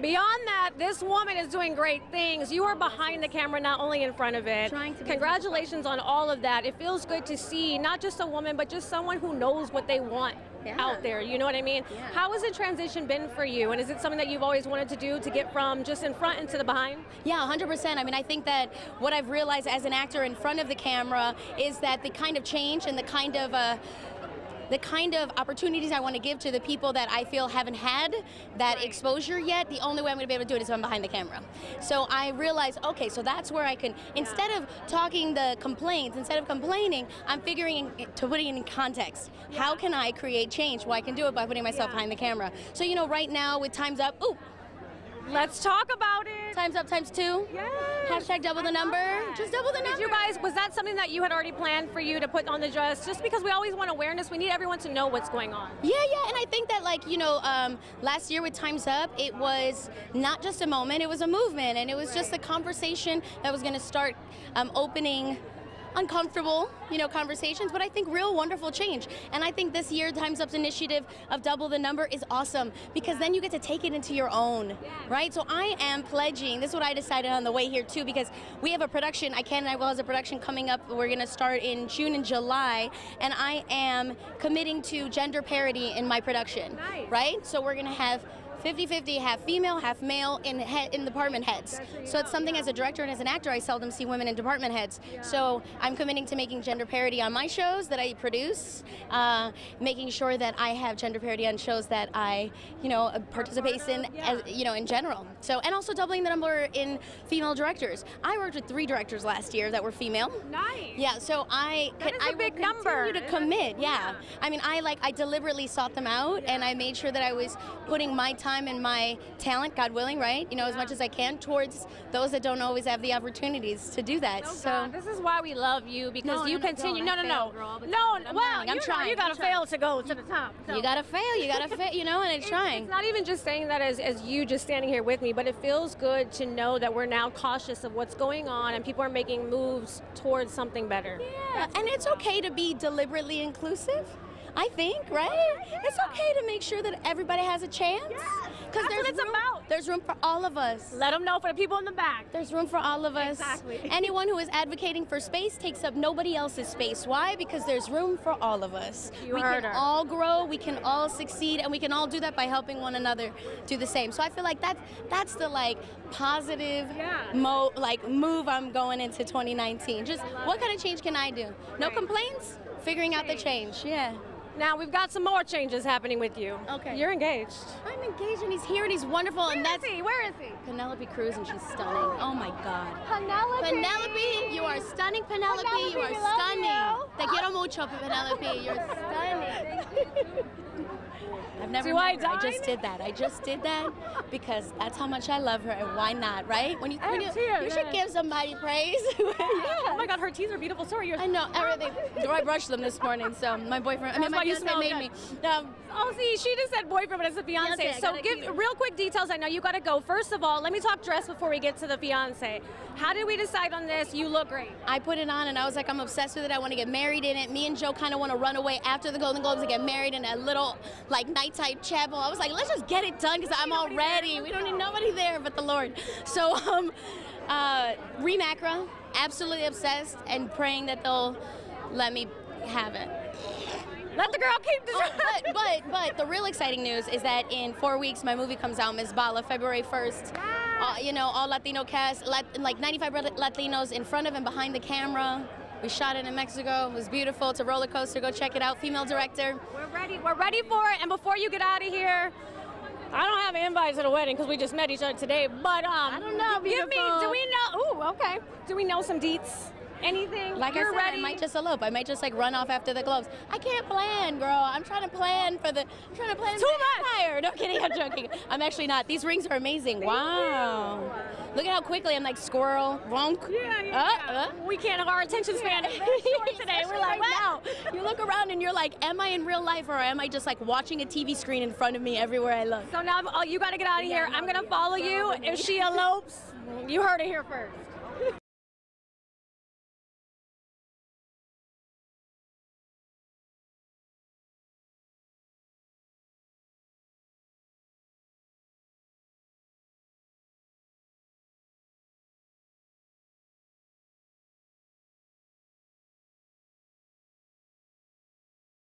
Beyond that, this woman is doing great things. You are behind the camera, not only in front of it. Congratulations on all of that. It feels good to see not just a woman, but just someone who knows what they want out there. You know what I mean? Yeah. How has the transition been for you? And is it something that you've always wanted to do, to get from just in front into the behind? Yeah, 100%. I mean, I think that what I've realized as an actor in front of the camera is that the kind of change and the kind of opportunities I want to give to the people that I feel haven't had that exposure yet, the only way I'm going to be able to do it is if I'm behind the camera. So I realized, okay, so that's where I can, instead of talking the complaints, instead of complaining, I'm figuring to putting it in context. How can I create change? Well, I can do it by putting myself behind the camera. So, you know, right now with Time's Up, let's talk about it. Time's Up times 2. Yes. Hashtag double the number. Just double the number. Did you guys, was that something that you had already planned for you to put on the dress? Just because we always want awareness, we need everyone to know what's going on. Yeah, and I think that, like, you know, last year with Time's Up, it was not just a moment, it was a movement, and it was just a conversation that was going to start opening uncomfortable, you know, conversations, but I think real wonderful change. And I think this year Time's Up's initiative of double the number is awesome, because then you get to take it into your own, right? So I am pledging, this is what I decided on the way here too, because we have a production, I Can and I Will has a production coming up, we're gonna start in June and July, and I am committing to gender parity in my production, right? So we're gonna have 50-50, half female, half male in department heads. So it's something as a director and as an actor, I seldom see women in department heads. So I'm committing to making gender parity on my shows that I produce, making sure that I have gender parity on shows that I, you know, participate in, as, you know, in general. So, and also doubling the number in female directors. I worked with 3 directors last year that were female. Nice. Yeah, so I big number. Continue to commit. Yeah. I mean, I deliberately sought them out, and I made sure that I was putting my time and my talent, God willing, right? You know, as much as I can towards those that don't always have the opportunities to do that. God, this is why we love you, because you continue. Well, I'm trying. You gotta fail to go to the top. So. You gotta fail. You know, and it's trying. It's not even just saying that as you just standing here with me, but it feels good to know that we're now cautious of what's going on and people are making moves towards something better. Yeah, and it's okay to be deliberately inclusive. I think, right? It's okay to make sure that everybody has a chance. Because there's room for all of us. Let them know for the people in the back. There's room for all of us. Exactly. Anyone who is advocating for space takes up nobody else's space. Why? Because there's room for all of us. We can all grow, we can all succeed, and we can all do that by helping one another do the same. So I feel like that's the positive move I'm going into 2019. Just what kind of change can I do? No complaints? Figuring out the change. Yeah. Now we've got some more changes happening with you. Okay. You're engaged. I'm engaged, and he's here, and he's wonderful. Where is he? Where is he? Penelope Cruz, and she's stunning. Oh my God. Penelope, you are stunning, Penelope. You are stunning. Te quiero mucho, Penelope. You're stunning. I've never met her. I just did that. I just did that because that's how much I love her, and why not, right? When you should give somebody praise. Oh my God, her teeth are beautiful. Sorry, I know everything. I brushed them this morning, so my boyfriend. My fiancé made me. Oh, see, she just said boyfriend, but it's a fiancé. So give real quick details. I know you got to go. First of all, let me talk dress before we get to the fiancé. How did we decide on this? You look great. I put it on, and I was like, I'm obsessed with it. I want to get married in it. Me and Joe kind of want to run away after the Golden Globes and get married in a little nighttime chapel. I was like, let's just get it done because I'm all ready. We don't need nobody there but the Lord. So, Reem Acra, absolutely obsessed, and praying that they'll let me have it. Let the girl keep the dress. But the real exciting news is that in 4 weeks my movie comes out, Ms. Bala, February 1st. You know, all Latino cast, like 95 Latinos in front of and behind the camera. We shot it in Mexico. It was beautiful. It's a roller coaster. Go check it out. Female director. We're ready. We're ready for it. And before you get out of here, I don't have an invite to the wedding because we just met each other today. But I don't know. Give me. Do we know? Ooh, okay. Do we know some deets? Anything? Like I said, ready? I might just elope. I might just run off after the Globes. I can't plan, girl. I'm trying to plan for the. I'm trying to plan. Too much. Empire. No kidding. I'm joking. I'm actually not. These rings are amazing. Wow. Look at how quickly I'm like squirrel. Wonk. Yeah. We can't have our attention span is very short today. We're like, wow. You look around and you're like, am I in real life or am I just like watching a TV screen in front of me everywhere I look? So now you got to get out of here. I'm gonna follow you. If she elopes, you heard it here first.